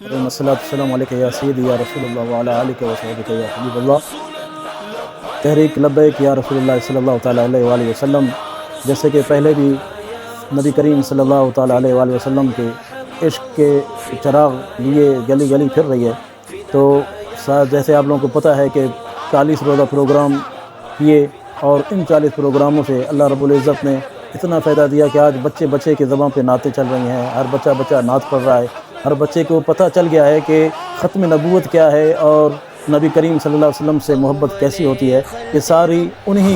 السلام علیکم یا سیدی یا رسول اللہ وعلی آلہ و صحبہ یا حبیب اللہ۔ تحریک لبیک یا رسول اللہ صلی اللہ تعالیٰ علیہ وآلہ وسلم، جیسے کہ پہلے بھی نبی کریم صلی اللہ تعالیٰ علیہ وآلہ وسلم کے عشق کے چراغ لیے گلی گلی پھر رہی ہے، تو جیسے آپ لوگوں کو پتہ ہے کہ 40 روزہ پروگرام کیے، اور ان 40 پروگراموں سے اللہ رب العزت نے اتنا فائدہ دیا کہ آج بچے بچے کے زبان پہ نعتیں چل رہی ہیں، ہر بچہ نعت پڑھ رہا ہے، ہر بچے کو پتہ چل گیا ہے کہ ختم نبوت کیا ہے اور نبی کریم صلی اللہ علیہ وسلم سے محبت کیسی ہوتی ہے۔ یہ ساری انہی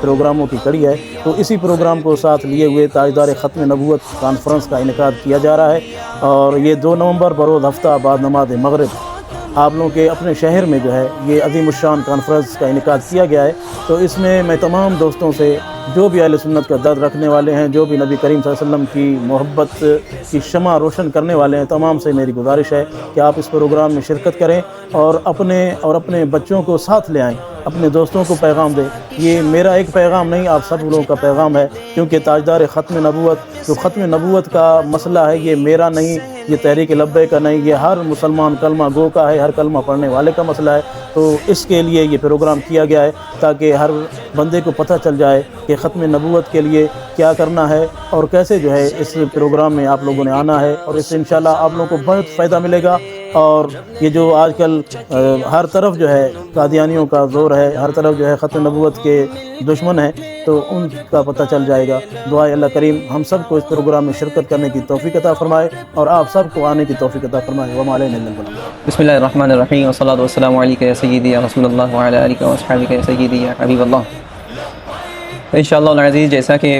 پروگراموں کی کڑی ہے، تو اسی پروگرام کو ساتھ لیے ہوئے تاجدار ختم نبوت کانفرنس کا انعقاد کیا جا رہا ہے، اور یہ 2 نومبر بروز ہفتہ بعد نماز مغرب آپ لوگوں کے اپنے شہر میں یہ عظیم الشان کانفرنس کا انعقاد کیا گیا ہے۔ تو اس میں تمام دوستوں سے، جو بھی اہل سنت کا درد رکھنے والے ہیں، جو بھی نبی کریم صلی اللہ علیہ وسلم کی محبت کی شمع روشن کرنے والے ہیں، تمام سے میری گزارش ہے کہ آپ اس پروگرام میں شرکت کریں اور اپنے بچوں کو ساتھ لے آئیں، اپنے دوستوں کو پیغام دیں۔ یہ میرا ایک پیغام نہیں، آپ سب لوگوں کا پیغام ہے، کیونکہ تاجدار ختم نبوت، جو ختم نبوت کا مسئلہ ہے، یہ میرا نہیں، یہ تحریک لبیک کا نہیں، یہ ہر مسلمان کلمہ گو کا ہے، ہر کلمہ پڑھنے والے کا مسئلہ ہے۔ تو اس کے لیے یہ پروگرام کیا گیا ہے تاکہ ہر بندے کو پتہ چل جائے کہ ختم نبوت کے لیے کیا کرنا ہے، اور کیسے اس پروگرام میں آپ لوگوں نے آنا ہے، اور اس سے انشاءاللہ آپ لوگوں کو بہت فائدہ ملے گا۔ اور یہ جو آج کل ہر طرف قادیانیوں کا زور ہے، ہر طرف ختم نبوت کے دشمن ہیں، تو ان کا پتہ چل جائے گا۔ دعائے اللہ کریم ہم سب کو اس پروگرام میں شرکت کرنے کی توفیق عطا فرمائے، اور آپ سب کو آنے کی توفیق عطا فرمائے۔ وما علینا الا البلاغ۔ بسم اللہ الرحمن الرحیم، والصلاۃ والسلام علیکم یا سیدی یا رسول اللہ وعلی آلہ واصحابہ یا سیدی یا حبیب اللہ۔ انشاءاللہ العزیز، جیسا کہ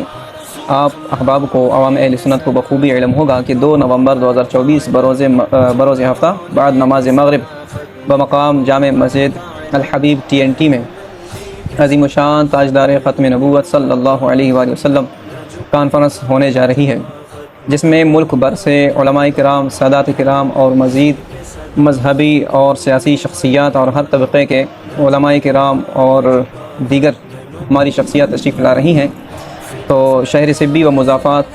آپ احباب کو، عوام اہل سنت کو بخوبی علم ہوگا کہ 2 نومبر 2024 بروز ہفتہ بعد نماز مغرب بمقام جامع مسجد الحبیب TNT میں عظیم الشان تاجدار ختم نبوت صلی اللہ علیہ وآلہ وسلم کانفرنس ہونے جا رہی ہے، جس میں ملک بھر سے علماء کرام، سادات کرام اور مزید مذہبی اور سیاسی شخصیات اور ہر طبقے کے علماء کرام اور دیگر ہماری شخصیات تشریف لا رہی ہیں۔ تو شہر سبی و مضافات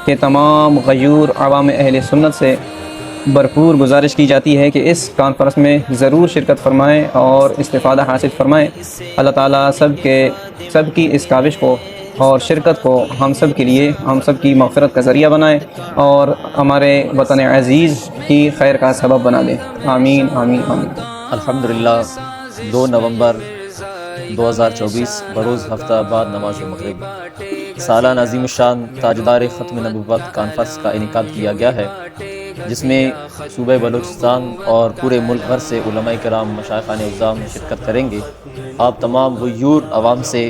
کے تمام غیور عوام اہل سنت سے بھرپور گزارش کی جاتی ہے کہ اس کانفرنس میں ضرور شرکت فرمائیں اور استفادہ حاصل فرمائیں۔ اللہ تعالیٰ سب کی اس کاوش کو اور شرکت کو ہم سب کے لیے، ہم سب کی مغفرت کا ذریعہ بنائے، اور ہمارے وطن عزیز کی خیر کا سبب بنا دے۔ آمین آمین آمین۔ الحمدللہ 2 نومبر 2024 بروز ہفتہ بعد نماز مغرب سالانہ عظیم الشان تاجدار ختم نبوت کانفرنس کا انعقاد کیا گیا ہے، جس میں صوبہ بلوچستان اور پورے ملک بھر سے علماء کرام، مشائخان اعظام شرکت کریں گے۔ آپ تمام غیور عوام سے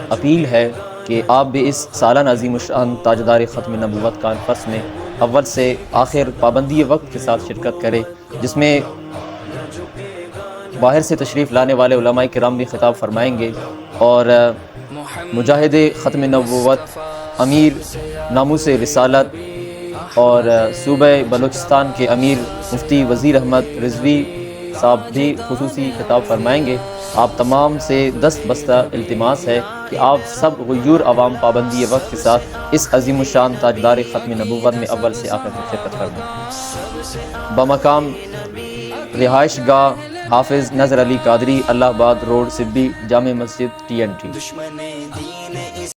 اپیل ہے کہ آپ بھی اس سالانہ عظیم الشان تاجدار ختم نبوت کانفرنس میں اول سے آخر پابندی وقت کے ساتھ شرکت کرے، جس میں باہر سے تشریف لانے والے علماء کرام بھی خطاب فرمائیں گے، اور مجاہد ختم نبوت، امیر ناموس رسالت اور صوبہ بلوچستان کے امیر مفتی وزیر احمد رضوی صاحب بھی خصوصی خطاب فرمائیں گے۔ آپ تمام سے دست بستہ التماس ہے کہ آپ سب غیور عوام پابندی وقت کے ساتھ اس عظیم الشان تاجدار ختم نبوت میں اول سے آخر تک شرکت فرمائیں۔ بمقام رہائش گاہ حافظ نظر علی قادری، الہ آباد روڈ، سبی، جامع مسجد TNT۔